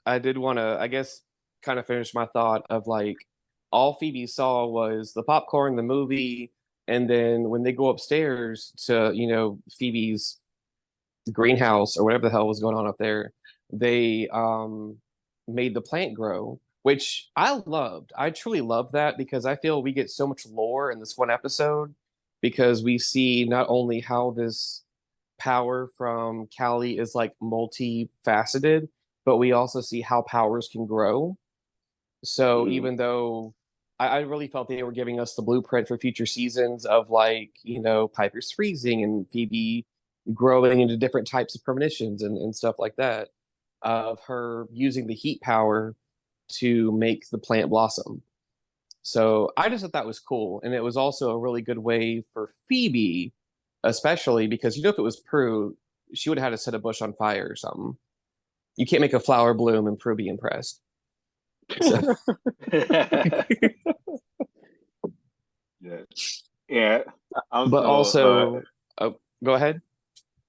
I did want to, I guess, kind of finish my thought of like all Phoebe saw was the popcorn, the movie, and then when they go upstairs to, Phoebe's greenhouse or whatever the hell was going on up there, they made the plant grow, which I loved. I truly loved that because I feel we get so much lore in this one episode because we see not only how this power from Callie is like multifaceted, but we also see how powers can grow. So Mm. even though I really felt they were giving us the blueprint for future seasons of like, Piper's freezing and Phoebe growing into different types of premonitions and stuff like that, of her using the heat power to make the plant blossom. So I just thought that was cool. And it was also a really good way for Phoebe, especially because if it was Prue, she would have had to set a bush on fire or something. You can't make a flower bloom and Prue be impressed. So, Yeah. Yeah. but Also, also, go ahead.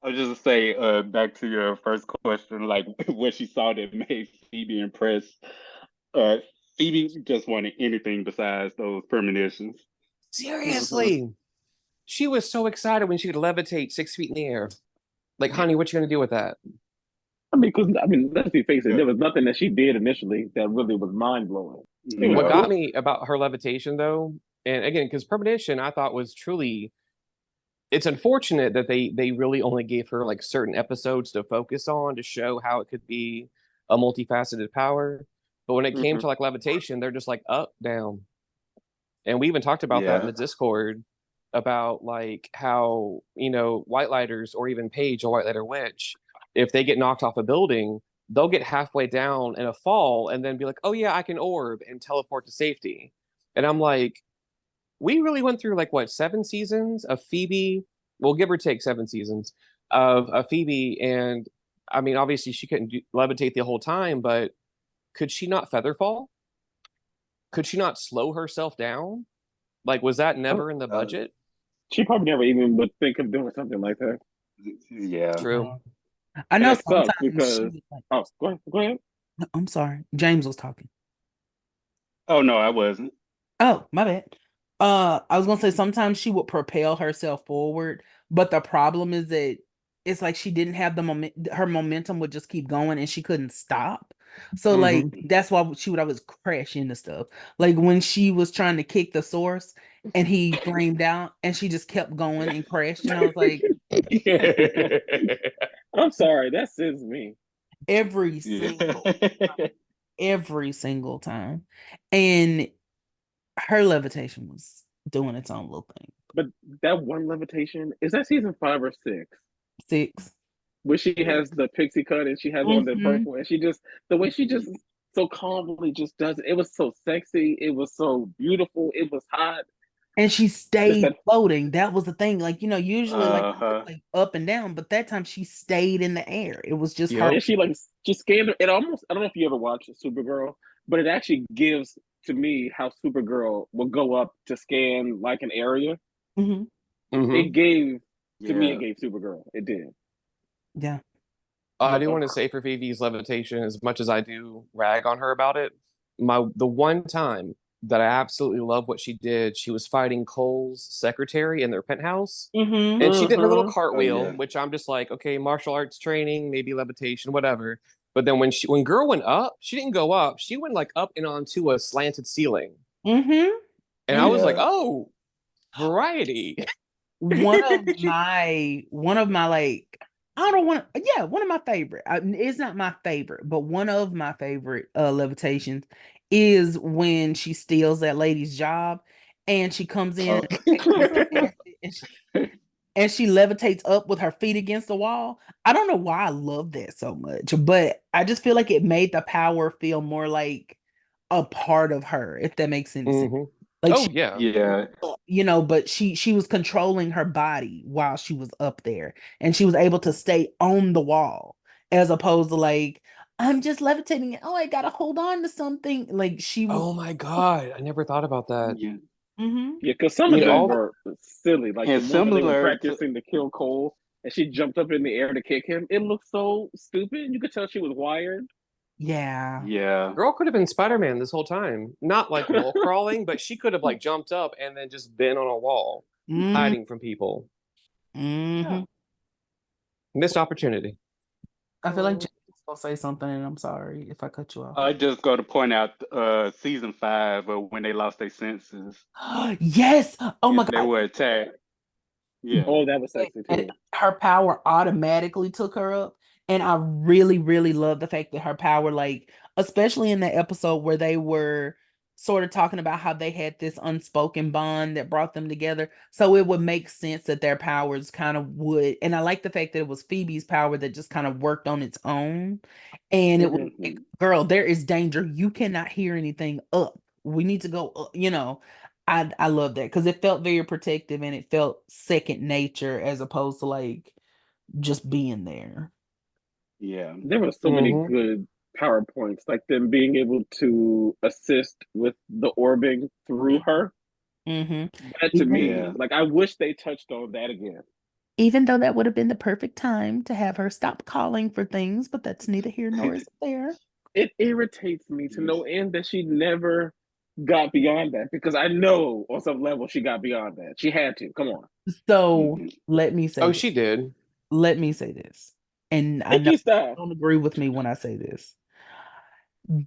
I was just to say, back to your first question, like what she saw that made Phoebe impressed. Uh, Phoebe just wanted anything besides those premonitions. Mhm. Seriously, she was so excited when she could levitate 6 feet in the air. Like, honey, what you gonna do with that? Let's be face it. Yeah. There was nothing that she did initially that really was mind blowing. You What No. got know, me about her levitation, though, and again, because premonition, I thought was truly. It's unfortunate that they really only gave her like certain episodes to focus on to show how it could be a multifaceted power. But when it came to hmm like levitation, they're just like up, down. And we even talked about that in Yeah. the Discord about like how, white lighters or even Paige, a white lighter witch, if they get knocked off a building, they'll get halfway down in a fall and then be like, oh yeah, I can orb and teleport to safety. And I'm like, we really went through like what, 7 seasons of Phoebe? Well, give or take 7 seasons of Phoebe. And I mean, obviously she couldn't levitate the whole time, but could she not feather fall? Could she not slow herself down? Like, was that never in the Uh, budget? she probably never even would think of doing something like that. yeah. True. Yeah. I And know it sucks sometimes she because was like, oh, go ahead. no, I'm sorry. James was talking. Oh no, I wasn't. Oh, my bad. I was gonna say sometimes she would propel herself forward, but the problem is that it's like she didn't have the moment. Her momentum would just keep going, and she couldn't stop. So like Hmm. that's why she would always crash into stuff. Like when she was trying to kick the source, and he flamed out, and she just kept going and crashed, and I was like, I'm sorry, that sends me. every Yeah. single, every single time, and her levitation was doing its own little thing. But that one levitation is that season 5 or 6, Six. where she has the pixie cut and she has on the Mm-hmm. purple and she just the way she just so calmly just does it. It was so sexy. It was so beautiful. It was hot. And she Just stayed that floating. That was the thing. Like, usually Uh-huh. like up and down, but that time she stayed in the air. It was just her. Yep. and she like just scanned her. It almost I don't know if you ever watched Supergirl, but it actually gives to me how Supergirl will go up to scan like an area. Hmm. It Hmm. gave to me it Yeah. gave Supergirl. It did. Yeah. I But do want to say for Phoebe's levitation, as much as I do rag on her about it, the one time that I absolutely love what she did, she was fighting Cole's secretary in their penthouse, hmm and she did her little Mm-hmm. Oh cartwheel, yeah. which I'm just like, okay, martial arts training, maybe levitation, whatever. But then when girl went up, she didn't go up. She went like up and onto a slanted ceiling, hmm and I was like, Yeah. oh, variety. one of my like I don't want to, yeah, one of my favorite. It's not my favorite, but one of my favorite levitations is when she steals that lady's job and she comes in Oh. and she levitates up with her feet against the wall. I don't know why I love that so much, but I just feel like it made the power feel more like a part of her, if that makes any sense. Hmm. Like Oh she, yeah. Yeah. but she was controlling her body while she was up there, and she was able to stay on the wall as opposed to like I'm just levitating. Oh, I gotta hold on to something. Like she was. Oh my God, I never thought about that. Yeah. Mm-hmm. Yeah, because some I of mean, them all were silly. Like the And one where they were similar to practicing to kill Cole and she jumped up in the air to kick him. It looked so stupid. You could tell she was wired. Yeah. Yeah. Girl could have been Spider-Man this whole time. Not like wall crawling, but she could have like jumped up and then just been on a wall, Mm-hmm. hiding from people. Mm-hmm. Missed opportunity. I feel like James gonna say something, and I'm sorry if I cut you off. I just go to point out season 5 when they lost their senses Yes. Oh my and they God. were attacked. Yeah. Oh, that was sexy And too. her power automatically took her up. And I really, really love the fact that her power, like, especially in the episode where they were sort of talking about how they had this unspoken bond that brought them together. So it would make sense that their powers kind of would. And I like the fact that it was Phoebe's power that just kind of worked on its own. And it was like, girl, there is danger. You cannot hear anything up. We need to go up, I love that because it felt very protective and it felt second nature as opposed to like just being there. Yeah. There were so many good PowerPoints, like them being able to assist with the orbing through her. Mm-hmm. That to me, Yeah. like I wish they touched on that again. Even though that would have been the perfect time to have her stop calling for things, but that's neither here nor there. It irritates me to no end that she never got beyond that because I know on some level she got beyond that. She had to. Come on. So let me say Oh, this. she did. Let me say this. And I Thank know you, you Steph. don't agree with me when I say this.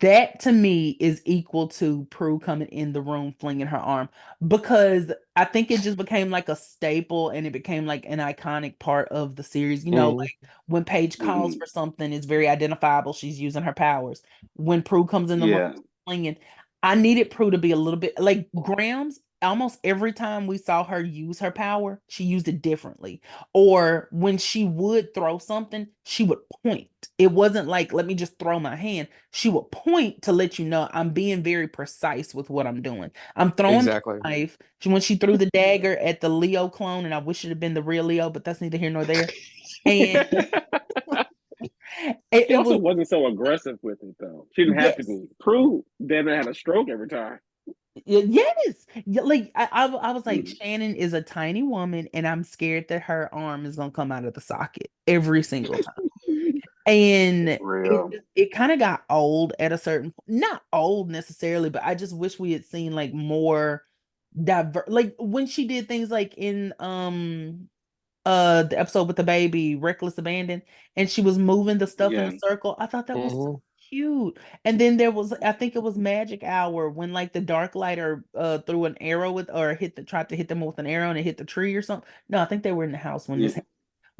That to me is equal to Prue coming in the room flinging her arm because I think it just became like a staple and it became like an iconic part of the series. Like when Paige calls for something, it's very identifiable. She's using her powers. When Prue comes in the room Yeah. flinging, I needed Prue to be a little bit like Grams. Almost every time we saw her use her power, she used it differently. Or when she would throw something, she would point. It wasn't like, let me just throw my hand. She would point to let you know I'm being very precise with what I'm doing. I'm throwing the Exactly. knife. When she threw the dagger at the Leo clone, and I wish it had been the real Leo, but that's neither here nor there. And She it also was, wasn't so aggressive with it though. She didn't have to yes. be. Prue then had a stroke every time. Yes. Like I was like, Shannon is a tiny woman, and I'm scared that her arm is gonna come out of the socket every single time. And Real. it kind of got old at a certain point. Not old necessarily, but I just wish we had seen like more like when she did things like in the episode with the baby, Reckless Abandon, and she was moving the stuff in Yeah. a circle. I thought that was so cute. And then there was, I think it was Magic Hour when like the Dark Lighter threw an arrow with or tried to hit them with an arrow and it hit the tree or something. No, I think they were in the house when this Yeah. happened.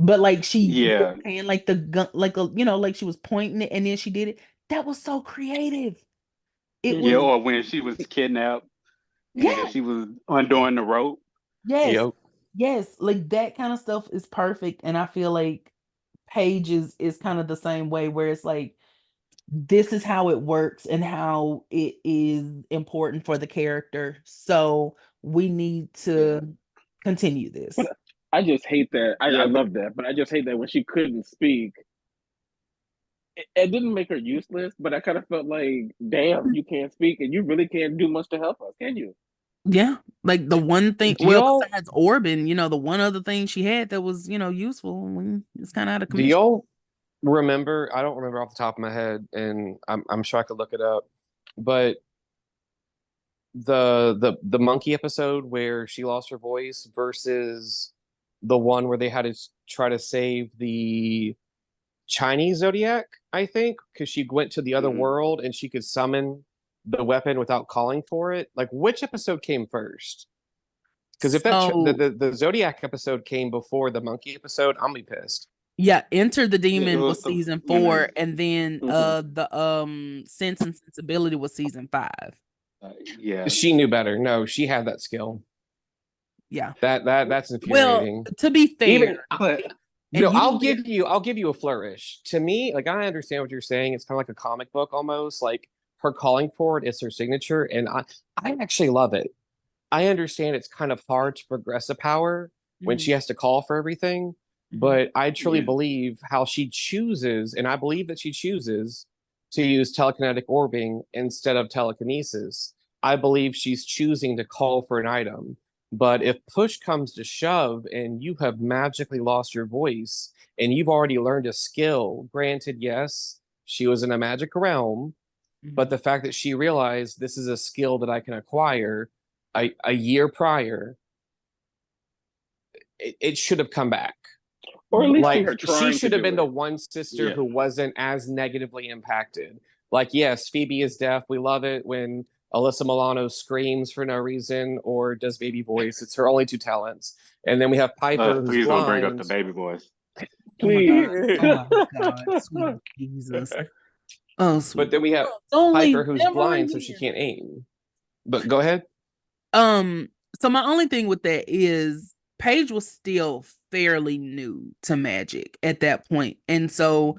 But like she Yeah. and like the gun, like like she was pointing it and then she did it. That was so creative. It Yeah. was, Or when she was kidnapped and yeah, she was undoing the rope. yes, Yep. yes. Like that kind of stuff is perfect. And I feel like Paige is kind of the same way where it's like this is how it works and how it is important for the character. So we need Yeah. to continue But this. I just hate that. I Yeah. love that, but I just hate that when she couldn't speak, it didn't make her useless, but I kind of felt like, damn, you can't speak and you really can't do much to help us, can you? Yeah. Like the one thing, Do well, y'all besides Orban, the one other thing she had that was, useful, it's kind of out of do commission. y'all remember? I don't remember off the top of my head, and I'm sure I could look it up. But the monkey episode where she lost her voice versus the one where they had to try to save the Chinese Zodiac, I think, because she went to the other world and she could summon the weapon without calling for it. Like, which episode came first? Because if So, the Zodiac episode came before the monkey episode, I'm gonna be pissed. yeah, Enter the Yeah. It Demon was was season 4, and then Mhm. the Sense and Sensibility was season 5. Yeah. She knew better. No, she had that skill. Yeah. That's Well, infuriating. to be Even fair, But and I'll usually give you a flourish. To me, like I understand what you're saying. It's kind of like a comic book almost. Like her calling for it is her signature, and I actually love it. I understand it's kind of hard to progress a power when Mhm, she has to call for everything, mhm, but I truly yeah. believe how she chooses, and I believe that she chooses to use telekinetic orbing instead of telekinesis. I believe she's choosing to call for an item. But if push comes to shove and you have magically lost your voice and you've already learned a skill, granted, yes, She was in a magic realm, but the fact that she realized this is a skill that I can acquire a year prior, it should have come back. Or at least see Like her she trying to should have do been the it. one sister Yeah. who wasn't as negatively impacted. Like, yes, Phoebe is deaf. We love it when Alyssa Milano screams for no reason or does baby voice. It's her only two talents. And then we have Piper, who's Please don't bring up the blind. baby voice. Please. Oh my God, sweet Jesus. Oh, sweet. But then we have Only Piper, who's never blind, so she again. can't aim. But go ahead. So my only thing with that is Paige was still fairly new to magic at that point. And so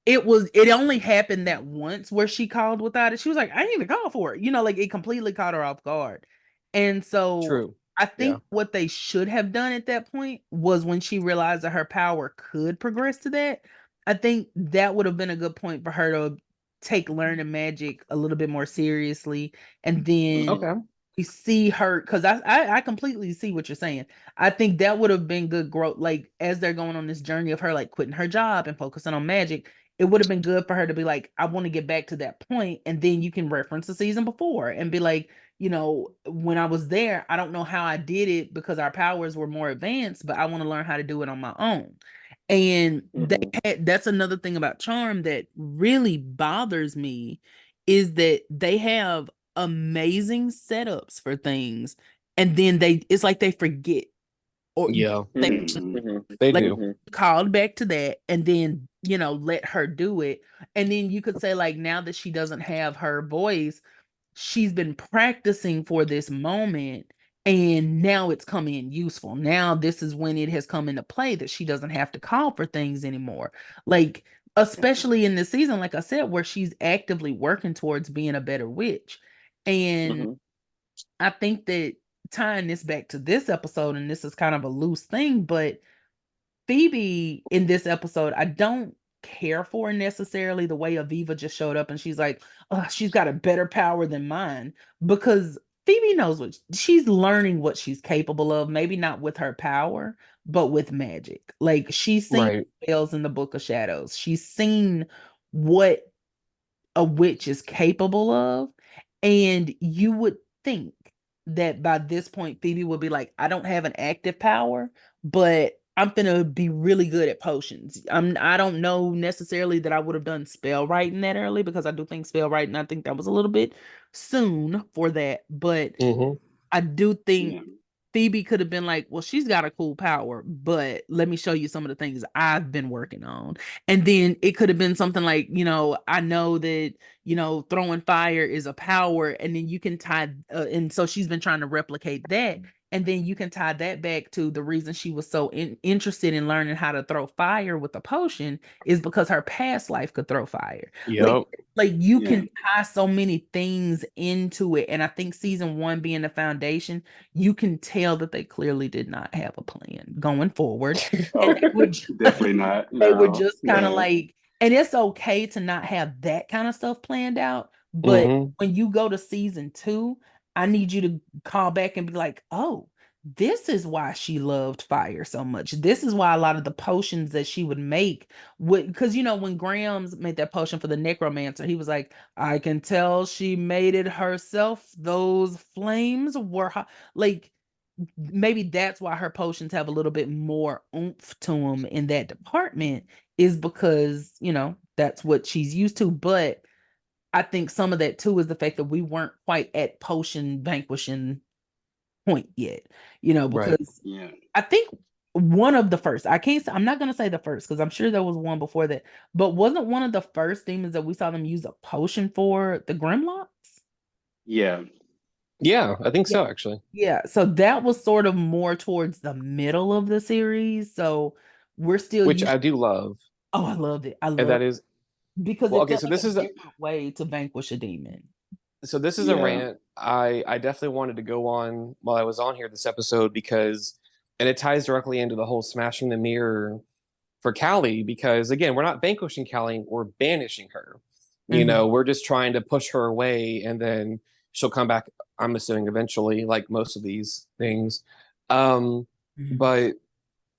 it only happened that once where she called without it. She was like, I need to call for it. Like it completely caught her off guard. And so True. I think Yeah. what they should have done at that point was when she realized that her power could progress to that. I think that would have been a good point for her to take learning magic a little bit more seriously. And then Okay. we see her, because I completely see what you're saying. I think that would have been good growth, like as they're going on this journey of her like quitting her job and focusing on magic. It would have been good for her to be like, I want to get back to that point, and then you can reference the season before and be like, when I was there, I don't know how I did it because our powers were more advanced, but I want to learn how to do it on my own. And that's another thing about Charm that really bothers me, is that they have amazing setups for things, and then it's like they forget, or Yeah, Mhm. they like do. called back to that, and then let her do it. And then you could say, like, now that she doesn't have her voice, she's been practicing for this moment, and now it's coming in useful. Now this is when it has come into play that she doesn't have to call for things anymore, like especially in this season, like I said, where she's actively working towards being a better witch. And I think that, tying this back to this episode, and this is kind of a loose thing, but Phoebe in this episode, I don't care for necessarily the way Aveevuh just showed up and she's like, oh, she's got a better power than mine, because Phoebe knows what she's learning, what she's capable of, maybe not with her power, but with magic. Like, she's seen Right. spells in the Book of Shadows. She's seen what a witch is capable of. And you would think that by this point, Phoebe would be like, I don't have an active power, but I'm gonna be really good at potions. I don't know necessarily that I would have done spell writing that early, because I do think spell writing, I think that was a little bit soon for that. But Mm-hmm. I do think Yeah. Phoebe could have been like, well, she's got a cool power, but let me show you some of the things I've been working on. And then it could have been something like, I know that, throwing fire is a power. And then you can tie, and so she's been trying to replicate that. And then you can tie that back to the reason she was so interested in learning how to throw fire with a potion is because her past life could throw fire. Yep. Like you Yeah. can tie so many things into it. And I think season 1 being the foundation, you can tell that they clearly did not have a plan going forward. And they were Definitely not. they were No. just kind of Yeah. like, and it's okay to not have that kind of stuff planned out. But Mm-hmm. when you go to season 2, I need you to call back and be like, oh, this is why she loved fire so much. This is why a lot of the potions that she would make would, because when Grams made that potion for the necromancer, he was like, I can tell she made it herself. Those flames were hot. Like, maybe that's why her potions have a little bit more oomph to them in that department, is because that's what she's used to. But I think some of that too is the fact that we weren't quite at potion vanquishing point yet, Right. because Yeah. I think one of the first, I'm not going to say the first, because I'm sure there was one before that, but wasn't one of the first demons that we saw them use a potion for the Grimlocks? Yeah. Yeah, I think Yeah. so, actually. Yeah, so that was sort of more towards the middle of the series. So we're still Which used. I do love. Oh, I loved it. I And that loved is, it because well, it okay, felt so like this a is a different way to vanquish a demon. a Yeah. rant I definitely wanted to go on while I was on here this episode, because, and it ties directly into the whole smashing the mirror for Callie, because again, we're not vanquishing Callie, we're banishing her. We're just trying to push her away, and then she'll come back, I'm assuming eventually, like most of these things. But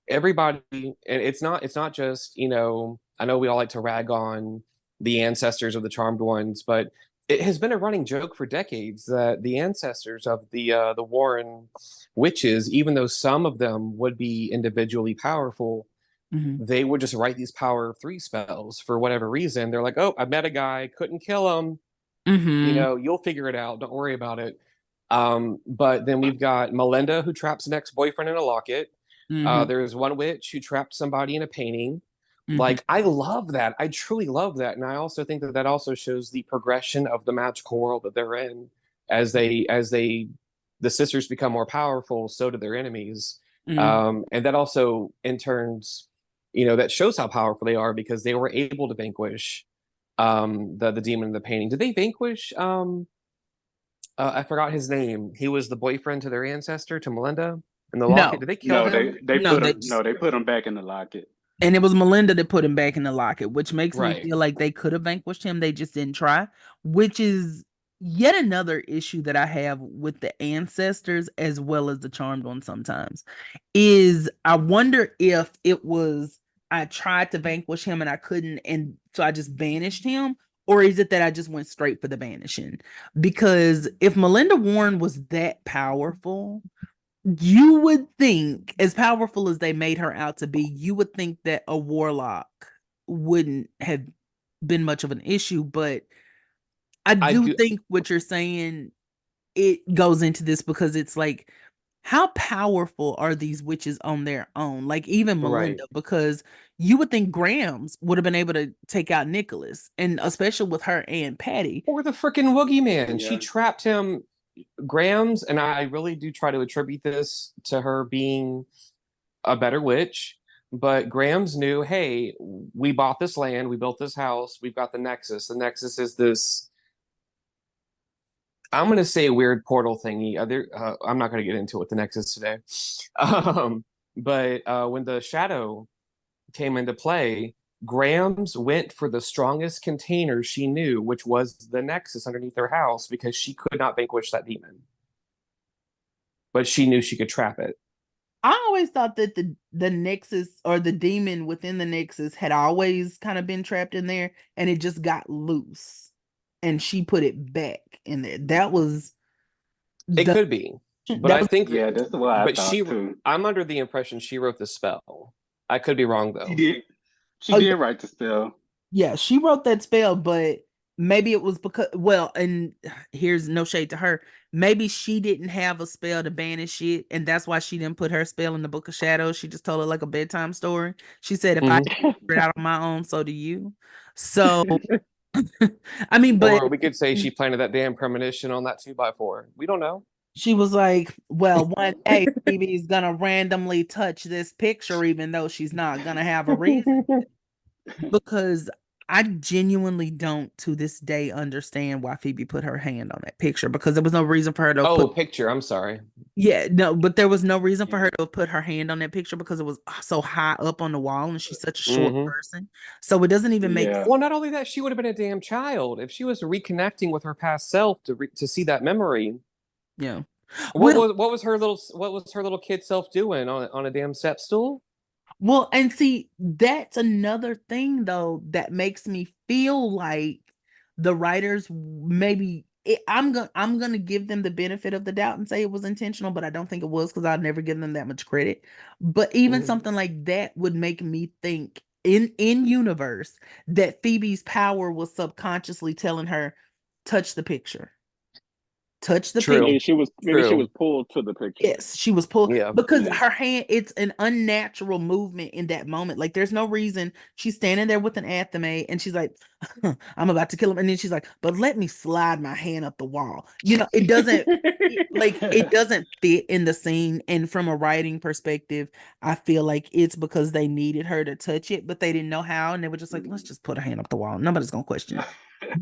everybody, and it's not just, I know we all like to rag on the ancestors of the charmed ones. But it has been a running joke for decades that the ancestors of the Warren witches, even though some of them would be individually powerful, they would just write these power 3 spells for whatever reason. They're like, oh, I met a guy, couldn't kill him. You'll figure it out. Don't worry about it. But then we've got Melinda, who traps an ex-boyfriend in a locket. There's one witch who trapped somebody in a painting. Like, I love that. I truly love that. And I also think that that also shows the progression of the magical world that they're in. As the sisters become more powerful, so do their enemies. And that also, in turns, that shows how powerful they are, because they were able to vanquish the demon in the painting. Did they vanquish I forgot his name. He was the boyfriend to their ancestor, to Melinda, in the locket. Did they kill him? They put him back in the locket. And it was Melinda that put him back in the locket, which makes me Right. feel like they could have vanquished him. They just didn't try, which is yet another issue that I have with the ancestors as well as the charmed one sometimes. Is I wonder if it was I tried to vanquish him and I couldn't, and so I just banished him, or is it that I just went straight for the banishing? Because if Melinda Warren was that powerful, you would think, as powerful as they made her out to be, you would think that a warlock wouldn't have been much of an issue. But I do think what you're saying, it goes into this, because it's like, how powerful are these witches on their own? Like, even Melinda, because you would think Grams would have been able to take out Nicholas, and especially with her Aunt Patty. Or the freaking Woogie Man. Yeah. She trapped him. Grams, and I really do try to attribute this to her being a better witch, but Grams knew, hey, we bought this land, we built this house, we've got the Nexus. The Nexus is this, I'm going to say, a weird portal thingy. I'm not going to get into what the Nexus today. But when the Shadow came into play, Grams went for the strongest container she knew, which was the Nexus underneath her house, because she could not vanquish that demon. But she knew she could trap it. I always thought that the Nexus, or the demon within the Nexus, had always kind of been trapped in there, and it just got loose, and she put it back in there. That was... It could be. But I think... Yeah, that's the way I thought too. I'm under the impression she wrote the spell. I could be wrong, though. She did write the spell. Yeah, she wrote that spell, but maybe it was because, well, and here's no shade to her, maybe she didn't have a spell to banish it, and that's why she didn't put her spell in the Book of Shadows. She just told it like a bedtime story. She said, if I figure it out on my own, so do you. So, I mean, but... Or we could say she planted that damn premonition on that 2x4. We don't know. She was like, well, one day Phoebe's gonna randomly touch this picture, even though she's not gonna have a reason. Because I genuinely don't, to this day, understand why Phoebe put her hand on that picture, because there was no reason for her to picture. I'm sorry. Yeah, no, but there was no reason for her to put her hand on that picture, because it was so high up on the wall, and she's such a short person. So it doesn't even make sense. Well, not only that, she would have been a damn child if she was reconnecting with her past self to see that memory. Yeah. What was her little kid self doing on a damn step stool? Well, and see, that's another thing though that makes me feel like the writers maybe I'm gonna give them the benefit of the doubt and say it was intentional, but I don't think it was, because I'd never give them that much credit. But even something like that would make me think in universe that Phoebe's power was subconsciously telling her, touch the picture. Touch the picture. Maybe she was pulled to the picture. Yes, she was pulled because her hand, it's an unnatural movement in that moment. Like, there's no reason. She's standing there with an athame and she's like, I'm about to kill him. And then she's like, but let me slide my hand up the wall. It doesn't it doesn't fit in the scene. And from a writing perspective, I feel like it's because they needed her to touch it, but they didn't know how. And they were just like, let's just put her hand up the wall. Nobody's gonna question it.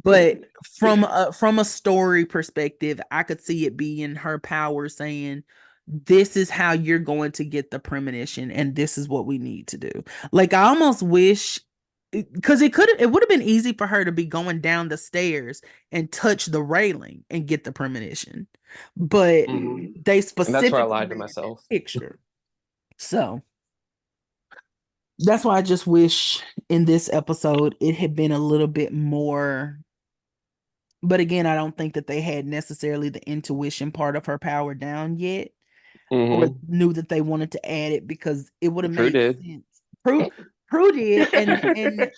But from a story perspective, I could see it being her power saying, this is how you're going to get the premonition, and this is what we need to do. Like, I almost wish, because it would have been easy for her to be going down the stairs and touch the railing and get the premonition, but they specifically... And that's where I lied to myself. Picture. So That's why I just wish in this episode it had been a little bit more. But again, I don't think that they had necessarily the intuition part of her power down yet, or Mm-hmm. knew that they wanted to add it because it would have Prue made did. sense. Prue did, and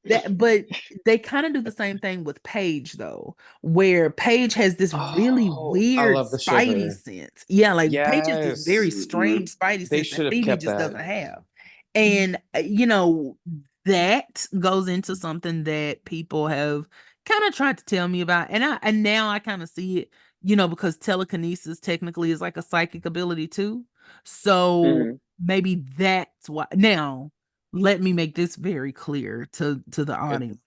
that, but they kind of do the same thing with Paige though, where Paige has this really Oh, I weird love the spidey shiver. sense. Yeah, like Paige has this very Yes. Mhm. strange spidey They sense that should have Phoebe kept just that. doesn't have. And that goes into something that people have kind of tried to tell me about, and now I kind of see it, because telekinesis technically is like a psychic ability too. So Mhm. maybe that's why. Now, let me make this very clear to the It, audience.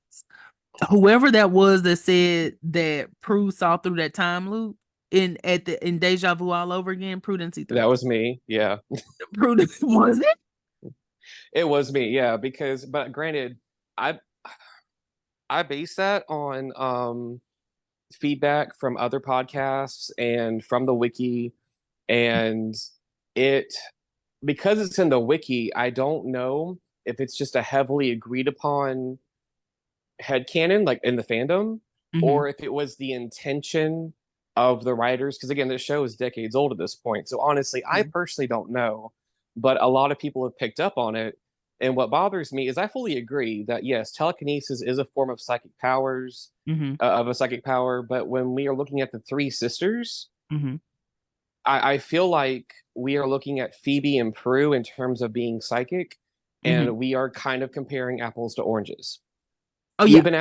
Whoever that was that said that Prue saw through that time loop in Deja Vu all over again, Prue didn't see through that it. was me. Yeah. Prue was it? It was me. Yeah. Because, but granted, I I base that on feedback from other podcasts and from the wiki, and it because it's in the wiki, I don't know if it's just a heavily agreed upon headcanon, like in the fandom, Mm-hmm. or if it was the intention of the writers. Because again, this show is decades old at this point. So honestly, I Mm-hmm. personally don't know, but a lot of people have picked up on it. And what bothers me is I fully agree that yes, telekinesis is a form of psychic powers, Mm-hmm. of a psychic power. But when we are looking at the three sisters, Mm-hmm. I feel like we are looking at Phoebe and Prue in terms of being psychic, Mm-hmm. and we are kind of comparing apples to oranges. Oh yeah. Even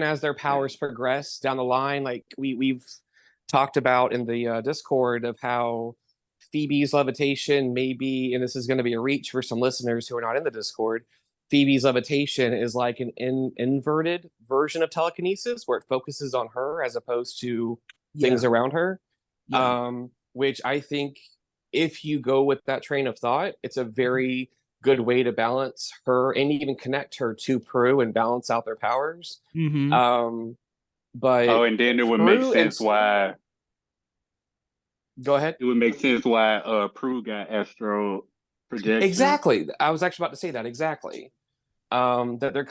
as their powers progress down the line, like we've talked about in the Discord of how Phoebe's levitation may be, and this is going to be a reach for some listeners who are not in the Discord. Phoebe's levitation is like an inverted version of telekinesis where it focuses on her as opposed to things Yeah. around her. Yeah. Which I think if you go with that train of thought, it's a very good way to balance her and even connect her to Prue and balance out their powers. Mm-hmm. Um, but Oh, and then it would make Prue and sense why go ahead. Prue got astral projection. Exactly. I was actually about to say that exactly. That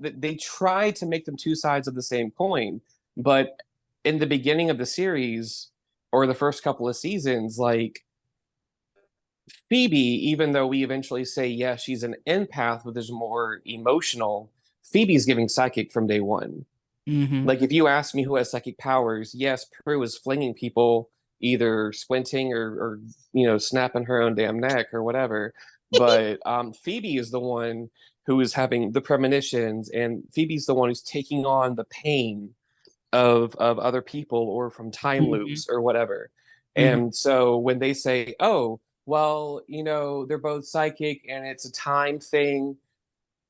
that they try to make them two sides of the same coin, but in the beginning of the series or the first couple of seasons, like Phoebe, even though we eventually say, yeah, she's an empath, but there's more emotional, Phoebe's giving psychic from day one. Mm-hmm. Like, if you ask me who has psychic powers, yes, Prue is flinging people, either squinting or snapping her own damn neck or whatever. But Phoebe is the one who is having the premonitions, and Phoebe's the one who's taking on the pain of other people or from time Mm-hmm. loops or whatever. Mm-hmm. And so when they say, oh, well, they're both psychic and it's a time thing,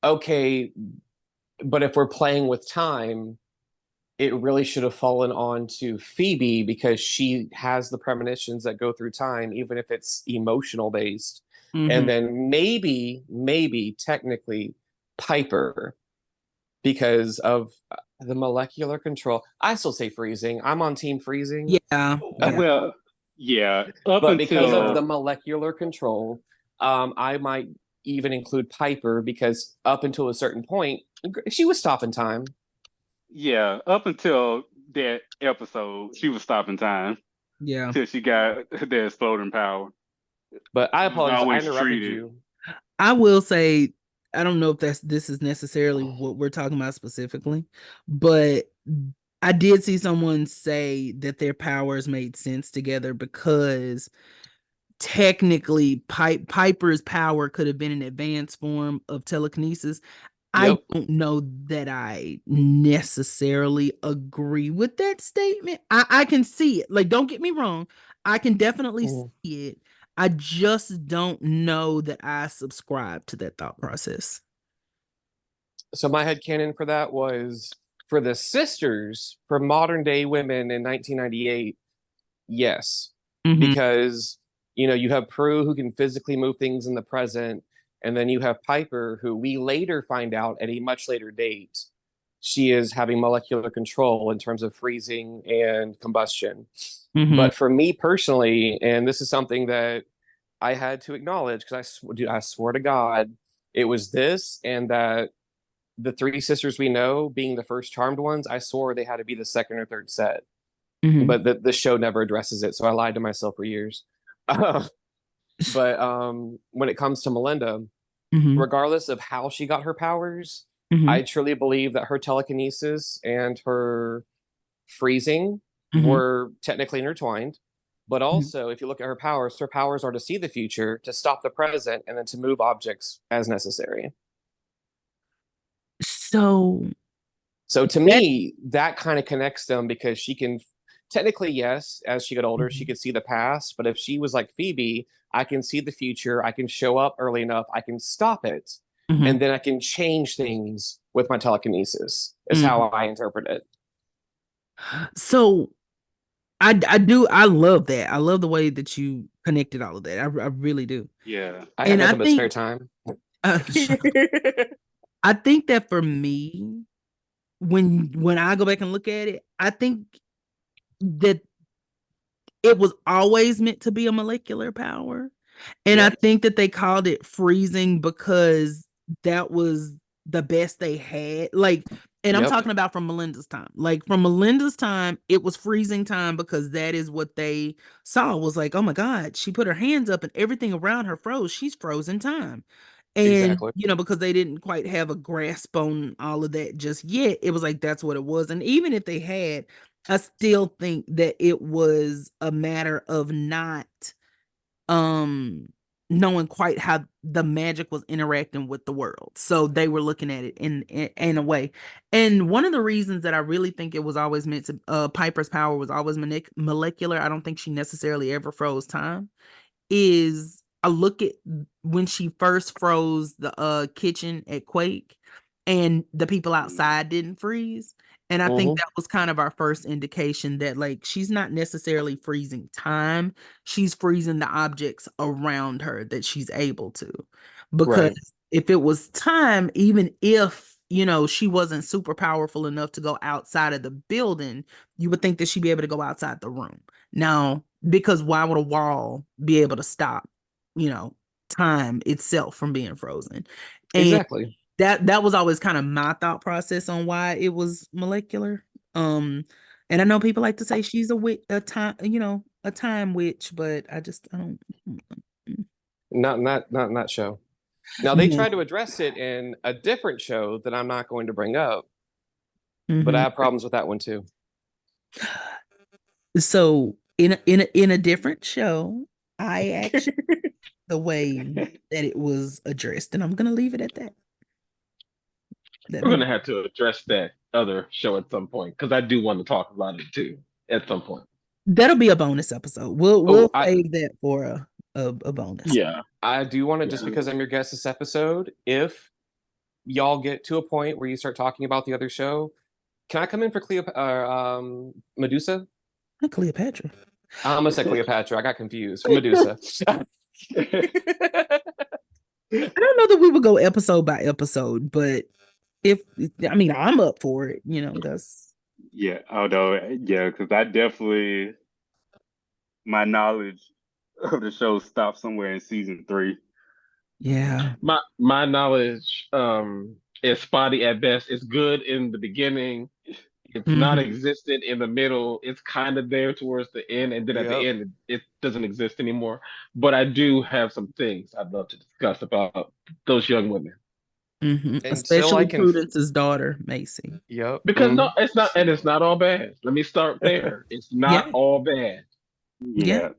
okay, but if we're playing with time, it really should have fallen on to Phoebe because she has the premonitions that go through time, even if it's emotional based. And Mm-hmm. then maybe technically Piper because of the molecular control. I still say freezing. I'm on team freezing. Yeah. Yeah. Well, yeah, up But because of until the molecular control, I might even include Piper because up until a certain point, she was stopping time. yeah, up until that episode, she was stopping time Yeah. till she got the exploding power. But I She was apologize. I always interrupted treated. you. I will say, I don't know if this is necessarily what we're talking about specifically, but I did see someone say that their powers made sense together because technically Piper's power could have been an advanced form of telekinesis. I Yep. don't know that I necessarily agree with that statement. I can see it. Like, don't get me wrong. I can definitely Mhm. see it. I just don't know that I subscribe to that thought process. So my headcanon for that was for the sisters, for modern day women in 1998, yes. Mm-hmm. Because, you have Prue who can physically move things in the present, and then you have Piper who we later find out at a much later date she is having molecular control in terms of freezing and combustion. Mm-hmm. But for me personally, and this is something that I had to acknowledge because I swear to God, it was this, and that the three sisters we know being the first charmed ones, I swore they had to be the second or third set. Mhm. But the show never addresses it, so I lied to myself for years. But when it comes to Melinda, Mhm. regardless of how she got her powers, Mhm. I truly believe that her telekinesis and her freezing Mhm. were technically intertwined. But Mhm. also, if you look at her powers are to see the future, to stop the present, and then to move objects as necessary. So So to that me, that kind of connects them because she can technically, yes, as she got older, she Mhm. could see the past. But if she was like Phoebe, I can see the future. I can show up early enough. I can stop it. Mhm. And then I can change things with my telekinesis, is Mhm. how I interpret it. So I love that. I love the way that you connected all of that. I really do. Yeah. I have And I nothing but spare think time. uh, I think that for me, when I go back and look at it, I think that it was always meant to be a molecular power. And I Yep. think that they called it freezing because that was the best they had. Like, and I'm Yep. talking about from Melinda's time. Like from Melinda's time, it was freezing time because that is what they saw was like, oh my God, she put her hands up and everything around her froze. She's frozen time. And, Exactly. because they didn't quite have a grasp on all of that just yet, it was like that's what it was. And even if they had, I still think that it was a matter of not knowing quite how the magic was interacting with the world. So they were looking at it in a way. And one of the reasons that I really think it was always meant to Piper's power was always molecular. I don't think she necessarily ever froze time. Is I look at when she first froze the kitchen at Quake and the people outside didn't freeze. And I think Mm-hmm. that was kind of our first indication that like she's not necessarily freezing time, she's freezing the objects around her that she's able to. Because Right. if it was time, even if she wasn't super powerful enough to go outside of the building, you would think that she'd be able to go outside the room. Now, because why would a wall be able to stop, time itself from being frozen? And Exactly. that was always kind of my thought process on why it was molecular. And I know people like to say she's a time witch, but I don't. Not in that show. Now they tried to address it in a different show that I'm not going to bring up, but I Mhm. have problems with that one too. So in a different show, I actually the way that it was addressed, and I'm gonna leave it at that. We're gonna have to address that other show at some point because I do want to talk about it too at some point. That'll be a bonus episode. We'll Oh, save that for a bonus. Yeah, I do want to, Yeah. just because I'm your guest this episode, if y'all get to a point where you start talking about the other show, can I come in for Medusa? Not Cleopatra. I almost said Cleopatra. I got confused. For Medusa. I don't know that we would go episode by episode, but I'm up for it. That's Yeah, although, yeah, because I definitely, my knowledge of the show stopped somewhere in season 3. yeah. my knowledge is spotty at best. It's good in the beginning. It's not Mhm. existent in the middle. It's kind of there towards the end, and then at the Yep. end, it doesn't exist anymore. But I do have some things I'd love to discuss about those young women Mhm. Until I Especially can. Prudence's daughter, Macy. Yep. because no, it's not, and it's not all bad. Let me start there. It's not Yeah. all bad. Yeah. Yeah.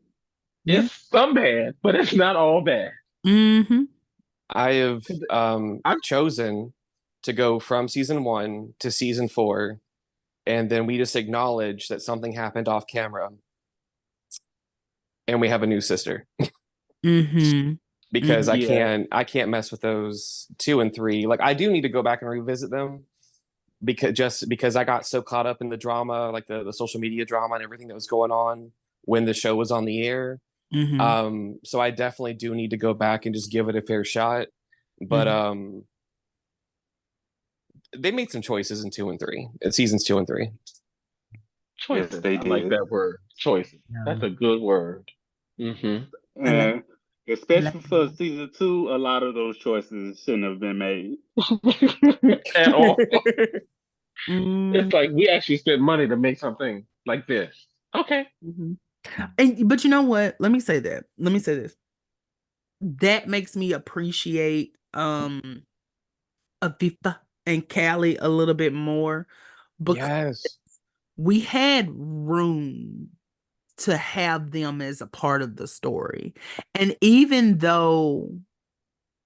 Yeah. It's some bad, but it's not all bad. Mm-hmm. I have 'Cause I'm chosen to go from season 1 to season 4, and then we just acknowledge that something happened off camera, and we have a new sister. Mm-hmm. Because Yeah. I can't mess with those 2 and 3. Like I do need to go back and revisit them because I got so caught up in the drama, like the social media drama and everything that was going on when the show was on the air. Mm-hmm. So I definitely do need to go back and just give it a fair shot. But they made some choices in 2 and 3. It's seasons 2 and 3. Choices. Yes, they I like did. that word. Choices. Yeah. That's a good word. Mm-hmm. I like Uh, Especially for season 2, a lot of those choices shouldn't have been made. At all. Mm, It's like we actually spent money to make something like this. Okay. but you know what? Let me say this. That makes me appreciate Aviva and Callie a little bit more because Yes. we had room to have them as a part of the story. And even though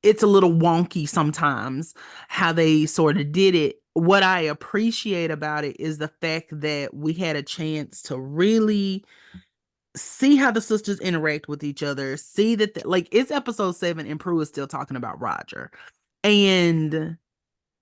it's a little wonky sometimes how they sort of did it, what I appreciate about it is the fact that we had a chance to really see how the sisters interact with each other, see that like it's episode 7 and Prue is still talking about Roger. And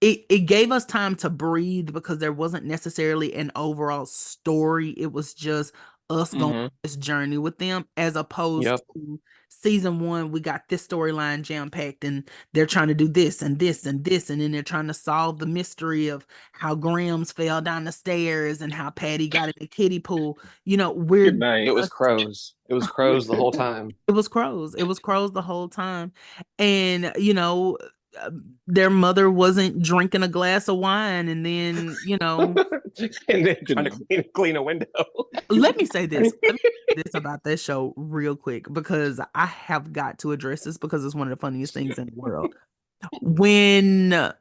it gave us time to breathe because there wasn't necessarily an overall story. It was just us going on this journey with them, as opposed to season 1. We got this storyline jam packed, and they're trying to do this and this and this, and then they're trying to solve the mystery of how Grams fell down the stairs and how Patty got in the kiddie pool. Good night. It was crows. It was crows the whole time. It was crows. It was crows the whole time, and their mother wasn't drinking a glass of wine and then and then trying to clean a window. Let me say this about this show real quick, because I have got to address this because it's one of the funniest things in the world. When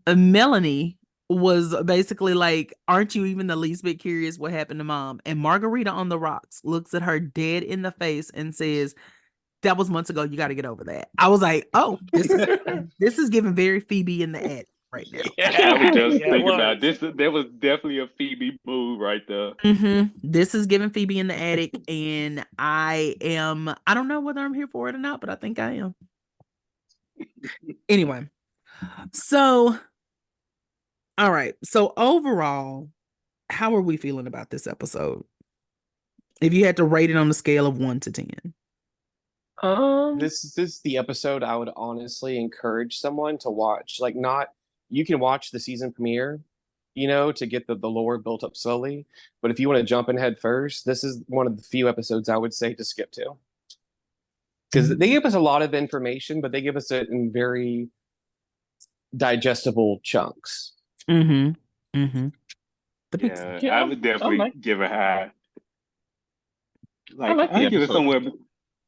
Melanie was basically like, aren't you even the least bit curious what happened to mom? And Margarita on the Rocks looks at her dead in the face and says, that was months ago. You got to get over that. I was like, oh, this is giving very Phoebe in the attic right now. I was just thinking about this. There was definitely a Phoebe move right there. This is giving Phoebe in the attic, and I don't know whether I'm here for it or not, but I think I am. Anyway, so all right. So overall, how are we feeling about this episode? If you had to rate it on a scale of 1 to 10. This is the episode I would honestly encourage someone to watch. Like, not, you can watch the season premiere, to get the lore built up slowly. But if you want to jump in head first, this is one of the few episodes I would say to skip to. Because they give us a lot of information, but they give us it in very digestible chunks. Yeah, I would definitely give it high. I give it somewhere.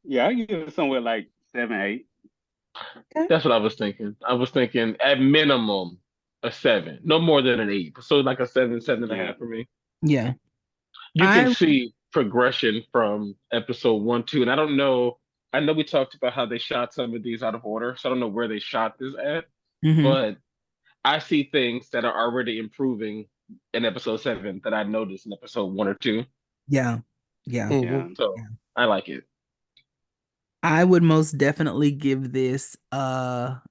Yeah, I give it somewhere like 7, 8. That's what I was thinking. I was thinking at minimum a 7, no more than an 8. So like a 7, 7.5 for me. Yeah, you can see progression from episode 1, 2, and I don't know. I know we talked about how they shot some of these out of order, so I don't know where they shot this at, but I see things that are already improving in episode 7 that I noticed in episode 1 or 2. Yeah. So I like it. I would most definitely give this about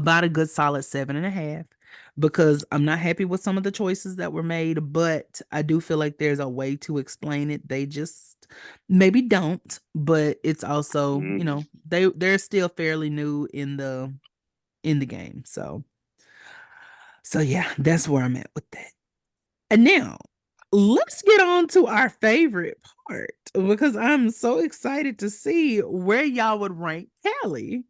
a good solid 7.5, because I'm not happy with some of the choices that were made, but I do feel like there's a way to explain it. They just maybe don't, but it's also, they're still fairly new in the game. So yeah, that's where I'm at with that. And now let's get on to our favorite part, because I'm so excited to see where y'all would rank Callie.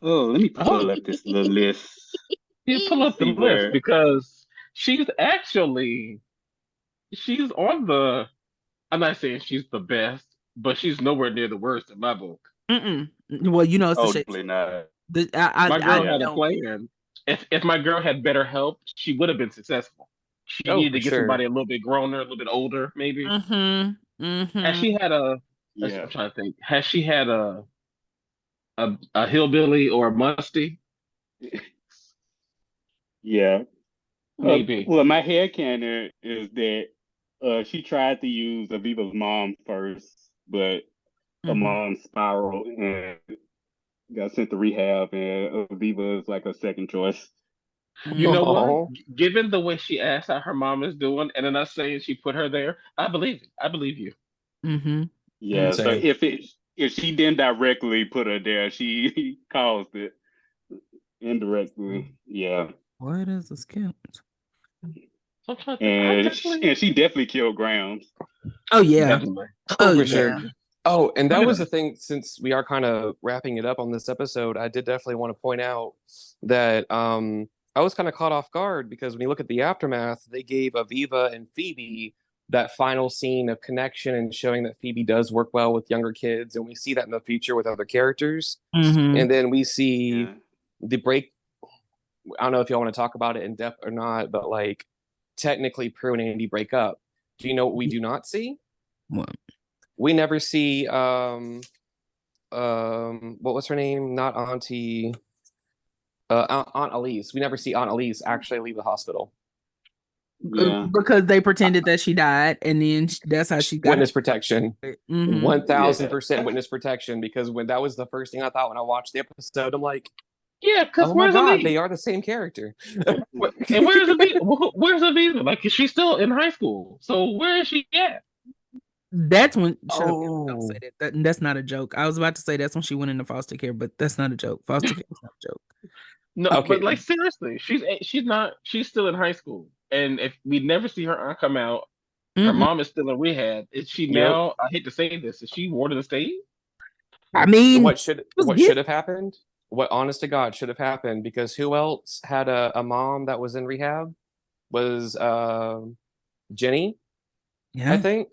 Oh, let me pull up this little list. You pull up the list because she's on the. I'm not saying she's the best, but she's nowhere near the worst in my book. Well, it's the shit. Not. My girl had a plan. If my girl had better help, she would have been successful. She needed to get somebody a little bit growner, a little bit older, maybe. Has she had I'm trying to think. Has she had a hillbilly or a musty? Yeah. Maybe. Well, my headcanon is that she tried to use Aveevuh's mom first, but her mom spiraled and got sent to rehab, and Aveevuh is like a second choice. You know what? Given the way she asked how her mom is doing, and then us saying she put her there, I believe it. I believe you. Yeah. So if she didn't directly put her there, she caused it indirectly. Yeah. What is the skip? And she definitely killed Grams. Oh yeah. Definitely. For sure. Oh, and that was the thing, since we are kind of wrapping it up on this episode, I did definitely want to point out that I was kind of caught off guard because when you look at the aftermath, they gave Aviva and Phoebe that final scene of connection and showing that Phoebe does work well with younger kids, and we see that in the future with other characters. And then we see the break. I don't know if y'all want to talk about it in depth or not, but like technically Prue and Andy break up. Do you know what we do not see? What? We never see what was her name? Not Auntie Aunt Elise. We never see Aunt Elise actually leave the hospital. Yeah. Because they pretended that she died, and then that's how she got witness protection. 1000% witness protection, because when that was the first thing I thought when I watched the episode, I'm like, yeah, because oh my where's god, Aviv? they are the same character. And where's Aviv? Where's Aviv? Like, she's still in high school, so where is she at? That's when. Don't say that. That's not a joke. I was about to say that's when she went into foster care, but that's not a joke. Foster care is not a joke. No, okay. But like seriously, she's still in high school, and if we never see her aunt come out, her mom is still in rehab. Is she now? I hate to say this. Is she ward of the state? I mean, what should have happened? What, honest to God, should have happened? Because who else had a mom that was in rehab? Was Jenny? Yeah, I think.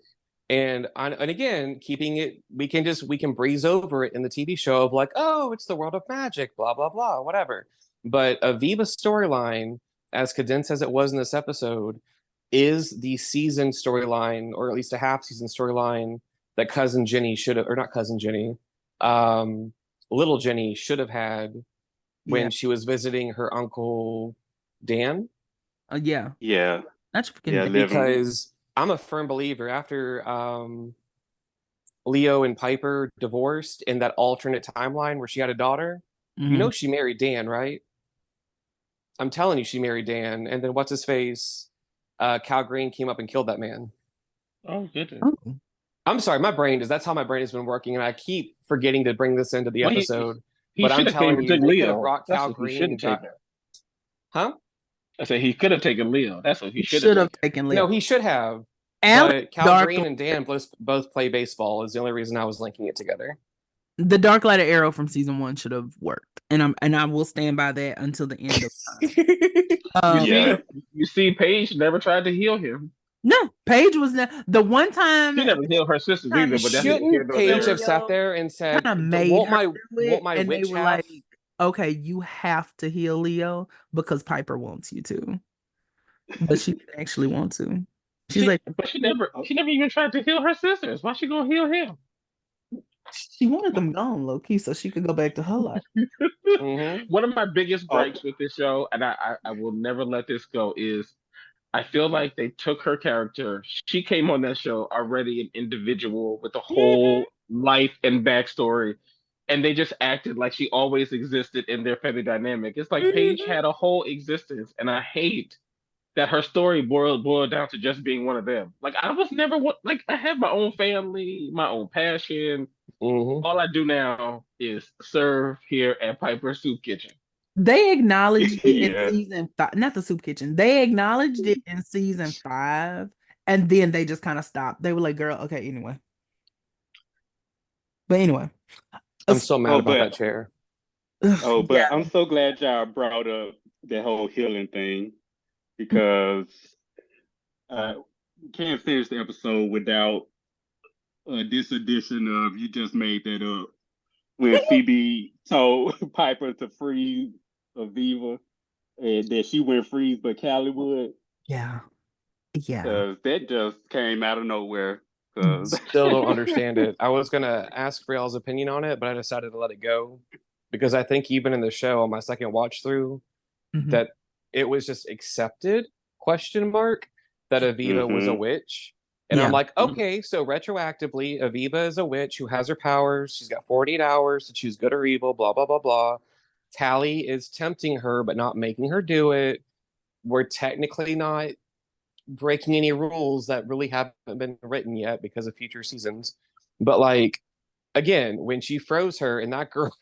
And again, keeping it, we can breeze over it in the TV show of like, oh, it's the world of magic, blah blah blah, whatever. But Aviva's storyline, as condensed as it was in this episode, is the season storyline, or at least a half season storyline that cousin Jenny should have, or not cousin Jenny, little Jenny should have had when she was visiting her uncle Dan. Yeah. That's because I'm a firm believer after Leo and Piper divorced in that alternate timeline where she had a daughter. You know she married Dan, right? I'm telling you, she married Dan. And then what's his face? Cal Green came up and killed that man. Oh, goodness. I'm sorry, that's how my brain has been working, and I keep forgetting to bring this into the episode. But I'm telling you, they could have brought Cal Green. Huh? I said he could have taken Leo. That's what he should have taken. Leo. No, he should have. But Cal Green and Dan both play baseball is the only reason I was linking it together. The Dark Light of Arrow from season 1 should have worked, and I will stand by that until the end of time. You see, Paige never tried to heal him. No, Paige was the one time she never healed her sisters either. But shouldn't Paige have sat there and said, "Won't my witch have?" Like, okay, you have to heal Leo because Piper wants you to, but she didn't actually want to. But she never even tried to heal her sisters. Why she gonna heal him? She wanted them gone, low key, so she could go back to her life. One of my biggest gripes with this show, and I will never let this go, is I feel like they took her character. She came on that show already an individual with a whole life and backstory, and they just acted like she always existed in their family dynamic. It's like Paige had a whole existence, and I hate that her story boiled down to just being one of them. Like, I was never like, I have my own family, my own passion. All I do now is serve here at Piper Soup Kitchen. They acknowledged it in season 5, not the soup kitchen. They acknowledged it in season 5, and then they just kind of stopped. They were like, "Girl, okay, anyway." But anyway, I'm so mad about that chair. I'm so glad y'all brought up the whole healing thing, because can't finish the episode without this addition of you just made that up when Phoebe told Piper to freeze Aveevuh, and that she went freeze but Callie would. That just came out of nowhere. Still don't understand it. I was gonna ask for y'all's opinion on it, but I decided to let it go because I think even in the show on my second watch through that it was just accepted ? That Aveevuh was a witch. And I'm like, okay, so retroactively, Aveevuh is a witch who has her powers. She's got 48 hours to choose good or evil, blah, blah, blah, blah. Callie is tempting her, but not making her do it. We're technically not breaking any rules that really haven't been written yet because of future seasons. But like, again, when she froze her and that girl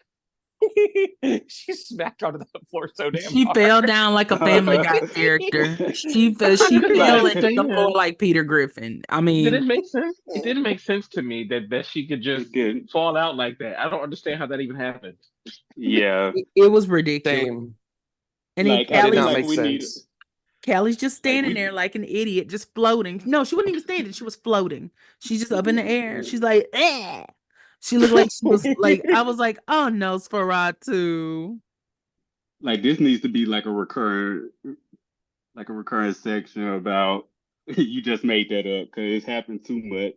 She smacked onto the floor so damn She hard. fell down like a Family Guy character. She fell Like, and hit the floor like Peter Griffin. I Did mean, it make sense? It didn't make sense to me that she could just fall out like that. I don't understand how that even happened. Yeah. it was ridiculous. Same. And then Like, That did Callie's, not make sense. Callie's just standing there like an idiot, just floating. No, she wasn't even standing. She was floating. She's just up in the air. She's like, eh. She looked like she was like, I was like, oh no, Sfaratu. Like, this needs to be like a recurring section about you just made that up because it's happened too much.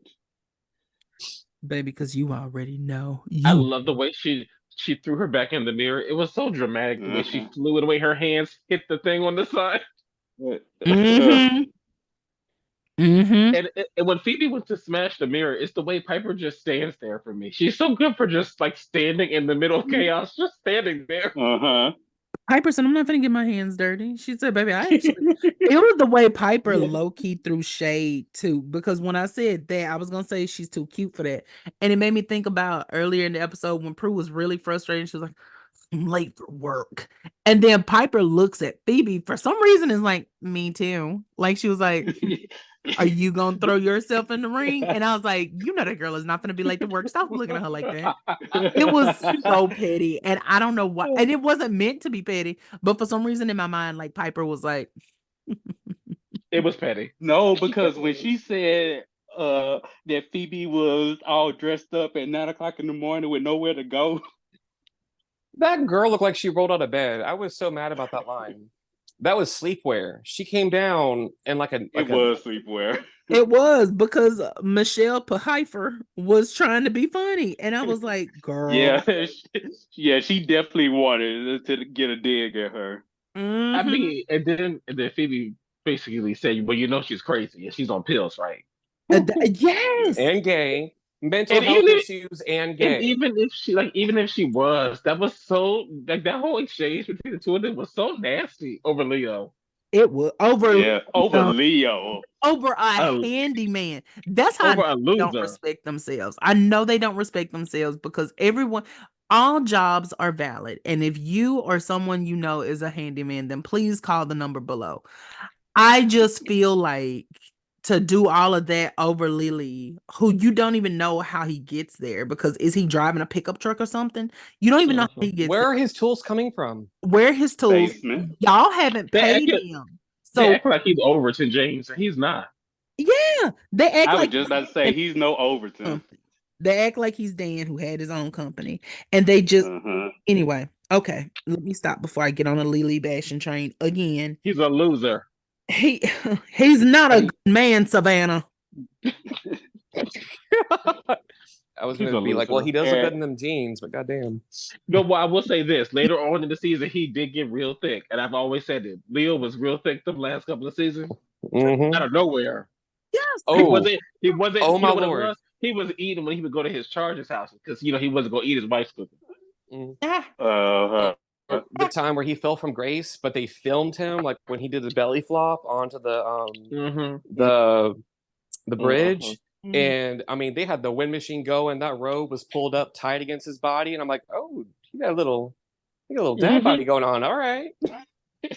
Baby, because you already know. I love the way she threw her back in the mirror. It was so dramatic the way she flew it away. Her hands hit the thing on the side. Mm-hmm. Mm-hmm. And when Phoebe went to smash the mirror, it's the way Piper just stands there for me. She's so good for just like standing in the middle of chaos, just standing there. Piper said, I'm not gonna get my hands dirty. She said, baby, it was the way Piper low-key threw shade too. Because when I said that, I was gonna say she's too cute for that. And it made me think about earlier in the episode when Prue was really frustrated. She was like, I'm late for work. And then Piper looks at Phoebe for some reason is like, me too. Like she was like, are you gonna throw yourself in the ring? And I was like, you know that girl is not gonna be late to work. Stop looking at her like that. It was so petty. And I don't know why. And it wasn't meant to be petty, but for some reason in my mind, like Piper was like it was petty. No, because when she said that Phoebe was all dressed up at 9:00 in the morning with nowhere to go. That girl looked like she rolled out of bed. I was so mad about that line. That was sleepwear. She came down and was sleepwear. It was because Michelle Pfeiffer was trying to be funny, and I was like, "Girl, yeah, she definitely wanted to get a dig at her." Mm-hmm. I mean, and then Phoebe basically said, "Well, you know she's crazy and she's on pills, right?" Yes, and gay, mental health issues, and gay. And even if she was, that was so like that whole exchange between the two of them was so nasty over Leo. It was over Leo. Over a handyman. That's how they don't respect themselves. I know they don't respect themselves because all jobs are valid. And if you or someone you know is a handyman, then please call the number below. I just feel like to do all of that over Lily, who you don't even know how he gets there, because is he driving a pickup truck or something? You don't even know how he gets Where are his tools coming from? Where his tools? Basement. Y'all haven't paid him. So they act like he's Overton James, and he's not. Yeah, they act I like was just about to say he's no Overton. They act like he's Dan, who had his own company, and they just anyway. Okay, let me stop before I get on a Lily bashing train again. He's a loser. He's not a good man, Savannah. I was going to be like, well, he does look good in them jeans, but goddamn. No, well, I will say this. Later on in the season, he did get real thick. And I've always said it. Leo was real thick the last couple of seasons. Out of nowhere. Yes. He wasn't. Oh, you my know what Lord. It was? He was eating when he would go to his charge's house because, he wasn't going to eat his wife's cooking. The time where he fell from grace, but they filmed him like when he did the belly flop onto the bridge. And I mean, they had the wind machine going. That robe was pulled up tight against his body, and I'm like, oh, you got a little dad body going on. All right.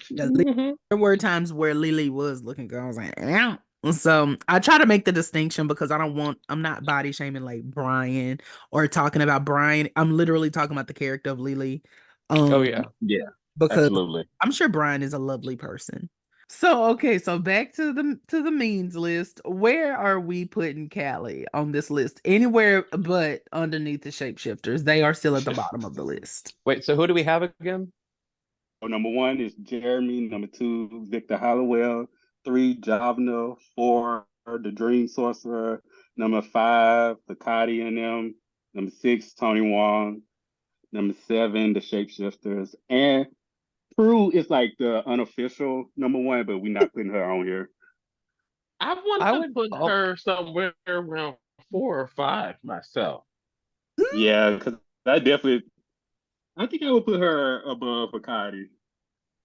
There were times where Lily was looking good. I was like, ow. So I try to make the distinction because I'm not body shaming like Brian or talking about Brian. I'm literally talking about the character of Lily. Yeah, because absolutely. I'm sure Brian is a lovely person. So okay, so back to the means list. Where are we putting Callie on this list? Anywhere but underneath the shapeshifters. They are still at the bottom of the list. Wait, so who do we have again? Number 1 is Jeremy. Number 2, Victor Halliwell. 3, Javna. 4, the Dream Sorcerer. Number 5, Hikari and them. Number 6, Tony Wong. Number 7, the Shapeshifters. And Prue is like the unofficial number 1, but we're not putting her on here. I would put her somewhere around 4 or 5 myself. Yeah, because I think I would put her above Hikari.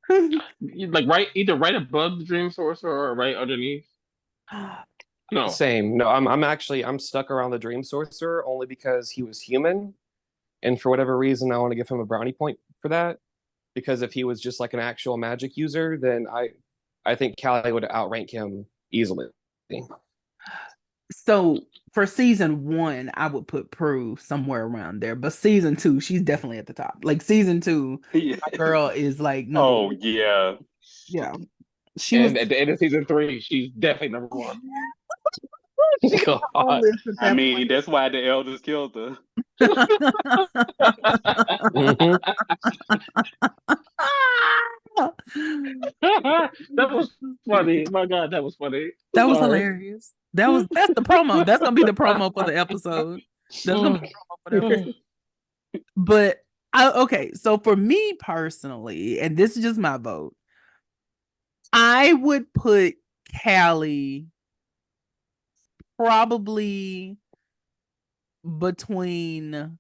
Like either right above the Dream Sorcerer or right underneath. No, same. No, I'm stuck around the Dream Sorcerer only because he was human, and for whatever reason, I want to give him a brownie point for that, because if he was just like an actual magic user, then I think Callie would outrank him easily. So for season 1, I would put Prue somewhere around there, but season 2, she's definitely at the top. Like season 2, Yeah. my girl is like number Oh one. yeah. Yeah. She was And at the end of season 3, she's definitely number 1. she was on the list at I that mean, that's why the elders killed her. Mhm. That was funny. My God, that was funny. That was Sorry. hilarious. That's the promo. That's gonna be the promo for the episode. That's gonna be the promo for the episode. But okay, so for me personally, and this is just my vote, I would put Callie probably between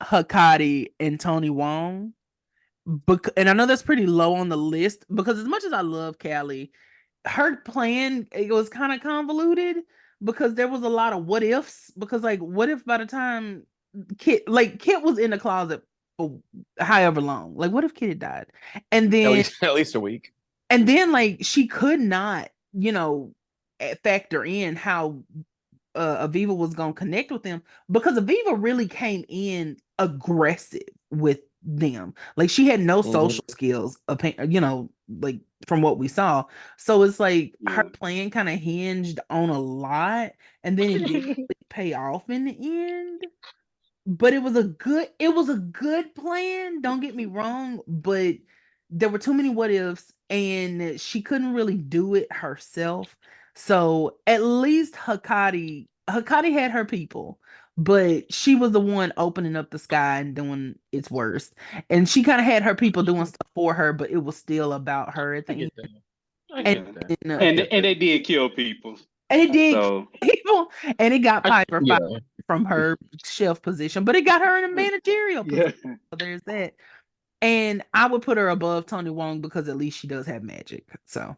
Hakati and Tony Wong. And I know that's pretty low on the list because as much as I love Callie, her plan, it was kind of convoluted because there was a lot of what ifs. Because like, what if by the time Kit was in the closet for however long? Like, what if Kit had died? And then At least a week. and then like she could not, factor in how Aveevuh was gonna connect with them because Aveevuh really came in aggressive with them. Like she had no social skills, like from what we saw. So it's like her plan kind of hinged on a lot, and then it didn't really pay off in the end. But it was a good plan. Don't get me wrong, but there were too many what ifs, and she couldn't really do it herself. So at least Hakati had her people, but she was the one opening up the sky and doing its worst. And she kind of had her people doing stuff for her, but it was still about her at the end. I get that. And they did kill people. And it did So people, and it got Piper Yeah. fired from her chef position, but it got her in a managerial position. So there's that. And I would put her above Tony Wong because at least she does have magic. So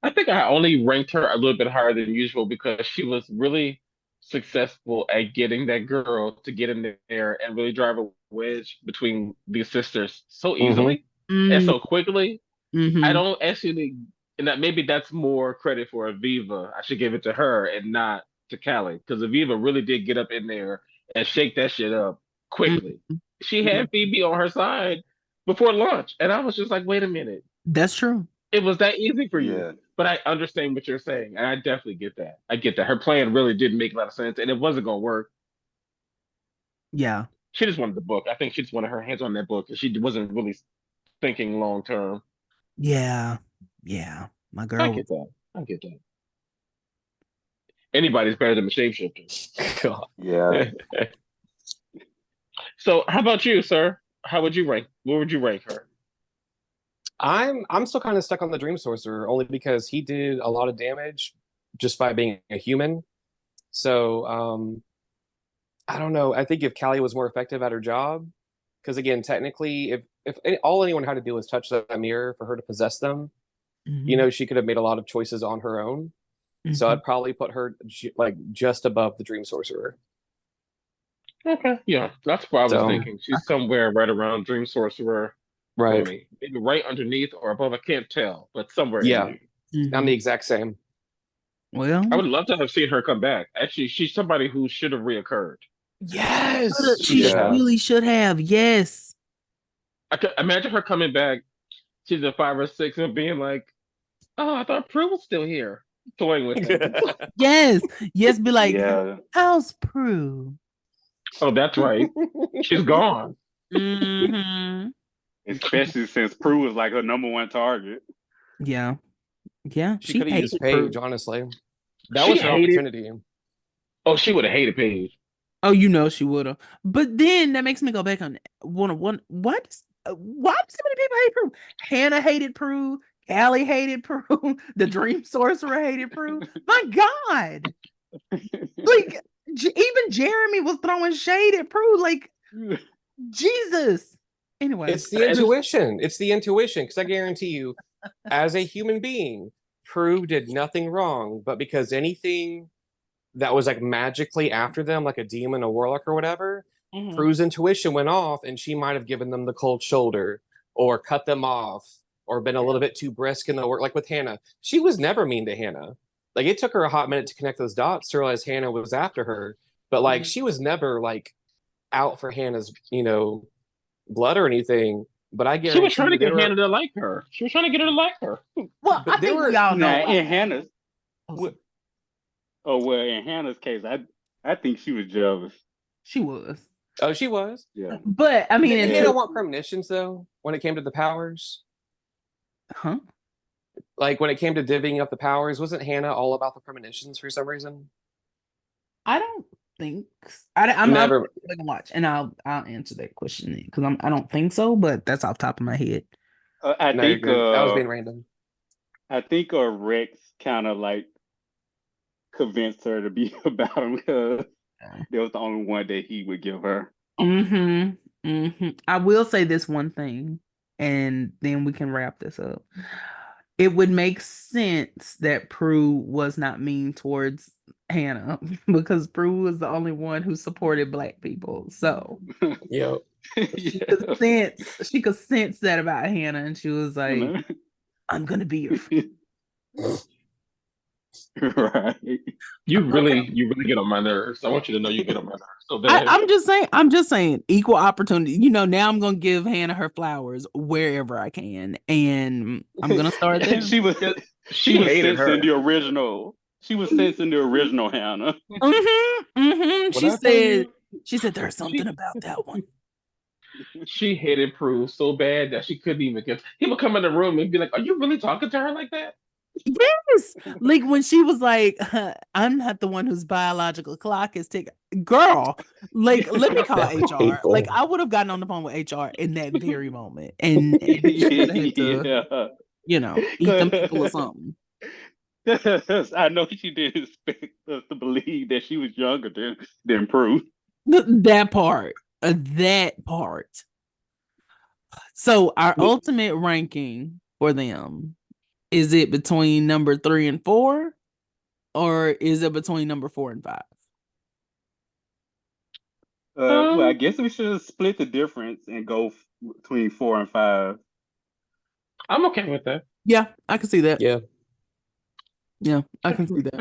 I think I only ranked her a little bit higher than usual because she was really successful at getting that girl to get in there and really drive a wedge between these sisters so easily and so quickly. I don't actually, and that maybe that's more credit for Aveevuh. I should give it to her and not to Callie because Aveevuh really did get up in there and shake that shit up quickly. She had Phoebe on her side before lunch, and I was just like, wait a minute. That's true. It was that easy for you. But I understand what you're saying, and I definitely get that. I get that. Her plan really didn't make a lot of sense, and it wasn't going to work. Yeah. She just wanted the book. I think she just wanted her hands on that book, and she wasn't really thinking long term. Yeah. Yeah. My girl. I get that. Anybody's better than a shapeshifter. yeah. So, how about you, sir? How would you rank? Where would you rank her? I'm still kind of stuck on the Dream Sorcerer only because he did a lot of damage just by being a human. So I don't know. I think if Callie was more effective at her job, because again, technically, if all anyone had to do was touch that mirror for her to possess them, she could have made a lot of choices on her own. So I'd probably put her like just above the Dream Sorcerer. Okay, yeah, that's what I was thinking. She's somewhere right around Dream Sorcerer. Right. Maybe right underneath or above. I can't tell, but somewhere. Yeah. I'm the exact same. Well, I would love to have seen her come back. Actually, she's somebody who should have reoccurred. Yes. She really should have. Yes. I could imagine her coming back season 5 or 6 and being like, "Oh, I thought Prue was still here, toying with him." Yes. Be like, how's Prue? Oh, that's right. She's gone. Especially since Prue was like her number one target. Yeah. She could have used Paige, honestly. That was her opportunity. Oh, she would have hated Paige. Oh, she would have. But then that makes me go back on one. Why do so many people hate Prue? Hannah hated Prue. Callie hated Prue. The Dream Sorcerer hated Prue. My God. Like, even Jeremy was throwing shade at Prue. Like, Jesus. Anyway. It's the intuition. It's the intuition. Because I guarantee you, as a human being, Prue did nothing wrong. But because anything that was like magically after them, like a demon, a warlock, or whatever, Prue's intuition went off, and she might have given them the cold shoulder or cut them off or been a little bit too brisk in the work. Like with Hannah, she was never mean to Hannah. Like it took her a hot minute to connect those dots to realize Hannah was after her, but like she was never like out for Hannah's, blood or anything. But I She was trying to guarantee get Hannah to like her. She was trying to get her to like her. Well, But I think there we all know. in Hannah's. Oh, Well, in Hannah's case, I think she was jealous. she was. Oh, she was. Yeah. But I mean, Didn't Hannah want premonitions though when it came to the powers? huh? Like when it came to divvying up the powers, wasn't Hannah all about the premonitions for some reason? I don't think I'm Never. going to watch, and I'll answer that question because I don't think so, but that's off the top of my head. I think that was being random. I think Rex kind of like convinced her to be about him because that was the only one that he would give her. I will say this one thing, and then we can wrap this up. It would make sense that Prue was not mean towards Hannah because Prue was the only one who supported Black people. So Yep. she could sense that about Hannah, and she was like, "I'm gonna be your friend." Right. You really get on my nerves. I want you to know you get on my nerves so bad. I'm just saying, equal opportunity. Now I'm gonna give Hannah her flowers wherever I can, and I'm gonna start there. she was hated her. The original. She was sensing the original Hannah. She said there's something about that one. She hated Prue so bad that she couldn't even get. He would come in the room and be like, "Are you really talking to her like that?" Yes, like when she was like, "I'm not the one whose biological clock is ticking." Girl, like let me call HR. Like I would have gotten on the phone with HR in that very moment, and had to, eat them people or something. I know she didn't expect us to believe that she was younger than Prue. That part. So our ultimate ranking for them. Is it between number 3 and 4, or is it between number 4 and 5? Well, I guess we should split the difference and go between 4 and 5. I'm okay with that. Yeah, I can see that. Yeah, I can see that.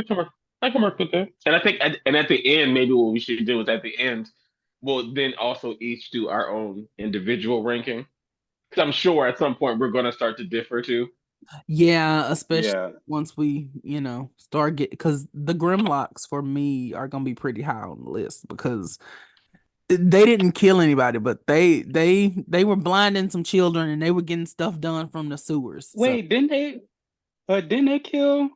I can work with that. And I think, and at the end, maybe what we should do is at the end, we'll then also each do our own individual ranking. Because I'm sure at some point we're going to start to differ too. Yeah, especially once we, start getting, because the Grimlocks for me are gonna be pretty high on the list because they didn't kill anybody, but they were blinding some children and they were getting stuff done from the sewers. Wait, didn't they kill?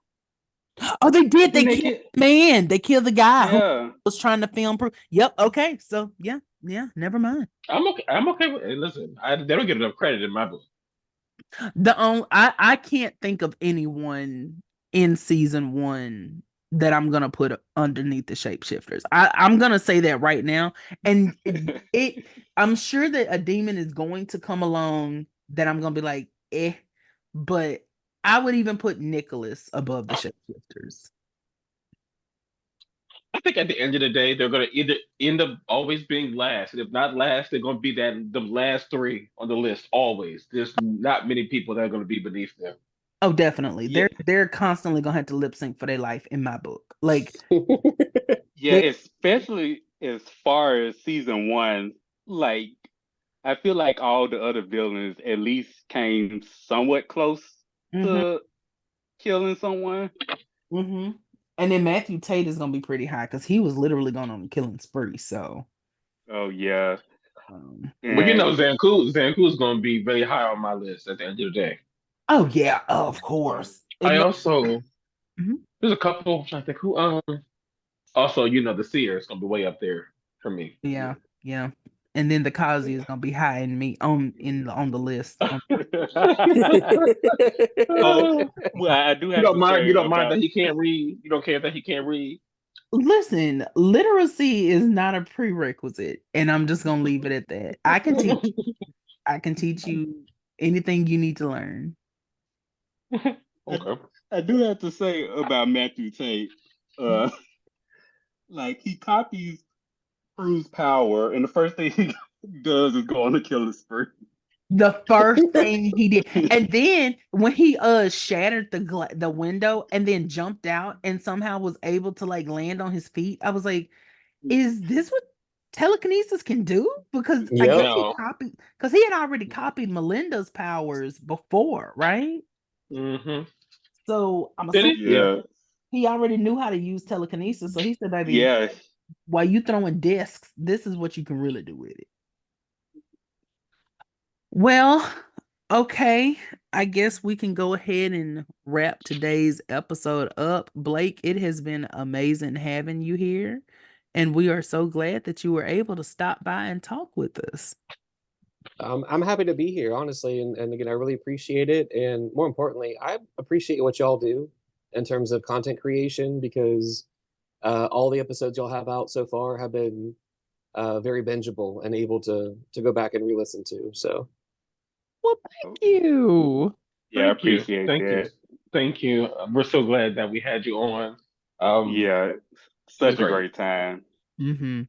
Oh, they did. They killed the man. They killed the guy who was trying to film proof. Yep. Okay. So yeah. Never mind. I'm okay with it. Listen, they don't get enough credit in my book. I can't think of anyone in season 1 that I'm gonna put underneath the shapeshifters. I'm gonna say that right now, and I'm sure that a demon is going to come along that I'm gonna be like, but I would even put Nicholas above the shapeshifters. I think at the end of the day, they're going to either end up always being last. And if not last, they're going to be the last 3 on the list always. There's not many people that are going to be beneath them. Oh, definitely. Yeah. They're constantly going to have to lip sync for their life in my book. Like, especially as far as season 1. Like, I feel like all the other villains at least came somewhat close to killing someone. And then Matthew Tate is gonna be pretty high because he was literally going on a killing spree. So, oh yeah. Well, Zanku is going to be very high on my list at the end of the day. Oh yeah, of course. There's a couple. I think who also the Seer is going to be way up there for me. Yeah. And then the Kazi is gonna be high in me on the list. Well, I do have you don't mind that he can't read. You don't care that he can't read. Listen, literacy is not a prerequisite, and I'm just gonna leave it at that. I can teach you anything you need to learn. Okay. I do have to say about Matthew Tate, like he copies Prue's power, and the first thing he does is go on a killing spree. The first thing he did, and then when he shattered the window and then jumped out and somehow was able to like land on his feet, I was like, "Is this what telekinesis can do?" Because I Yep. guess No. he had already copied Melinda's powers before, right? Mm-hmm. So I'm Did assuming he? Yeah. he already knew how to use telekinesis. So he said, "Baby, Yeah, while you throwing discs, this is what you can really do with it." Well, okay. I guess we can go ahead and wrap today's episode up. Blake, it has been amazing having you here. And we are so glad that you were able to stop by and talk with us. I'm happy to be here, honestly, and again, I really appreciate it. And more importantly, I appreciate what y'all do in terms of content creation because all the episodes y'all have out so far have been very bingeable and able to go back and re-listen to. So, Well, thank you. yeah, I Thank you. appreciate Thank you. that. Thank you. We're so glad that we had you on. Yeah, It was such a great. great time. Mm-hmm.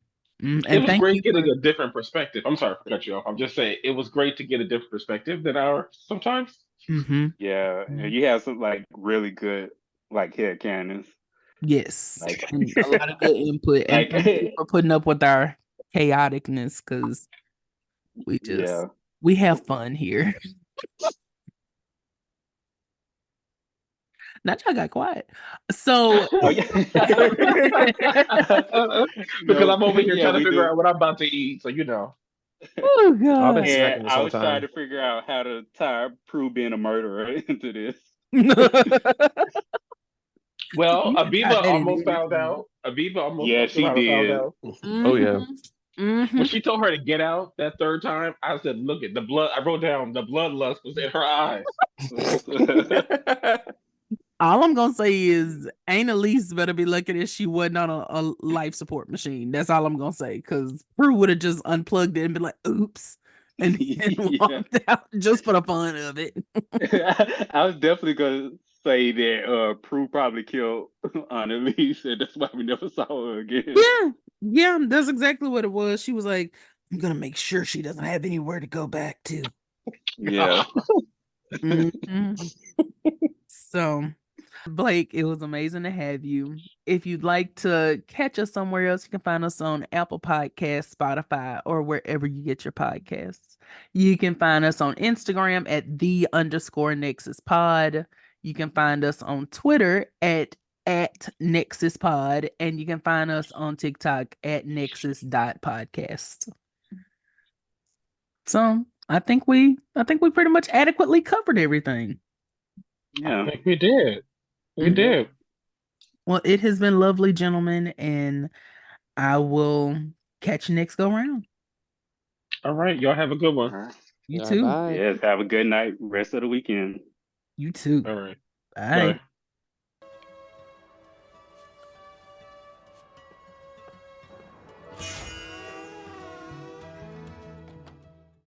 It And was thank great you getting for a different perspective. I'm sorry for cut you off. I'm just saying it was great to get a different perspective than ours sometimes. mm-hmm. Yeah, and you have some like really good like head canons. Yes. Like, And a lot of good input. And like thank you for putting up with our chaoticness because yeah. we have fun here. Now y'all got quiet. So Oh yeah. Because No, I'm over here yeah, trying to we figure do. out what I'm about to eat, so you know. oh I've been god. snacking And this I whole was trying time. to figure out how to tie Prue being a murderer into this. Well, You can tie Aviva that into almost found anything. out. Aviva almost Yeah, she somehow found did. out. Oh yeah. When she told her to get out that third time, I said, "Look at the blood." I wrote down the bloodlust was in her eyes. All I'm gonna say is ain't Elise better be lucky that she wasn't on a life support machine. That's all I'm gonna say. Because Prue would have just unplugged it and been like, oops, and Yeah. walked out just for the fun of it. I was definitely gonna say that Prue probably killed Annalise, and that's why we never saw her again. Yeah, that's exactly what it was. She was like, I'm gonna make sure she doesn't have anywhere to go back to. Yeah. Mhm. So, Blake, it was amazing to have you. If you'd like to catch us somewhere else, you can find us on Apple Podcasts, Spotify, or wherever you get your podcasts. You can find us on Instagram at _Nexus Pod. You can find us on Twitter at Nexus Pod, and you can find us on TikTok at Nexus.podcast. So I think we pretty much adequately covered everything. Yeah. I think we did. We Mhm. did. Well, it has been lovely, gentlemen, and I will catch you next go round. All right, y'all have a good one. All right. You All right, too. bye. Yes, have a good night. Rest of the weekend. You too. All right. Bye. Bye.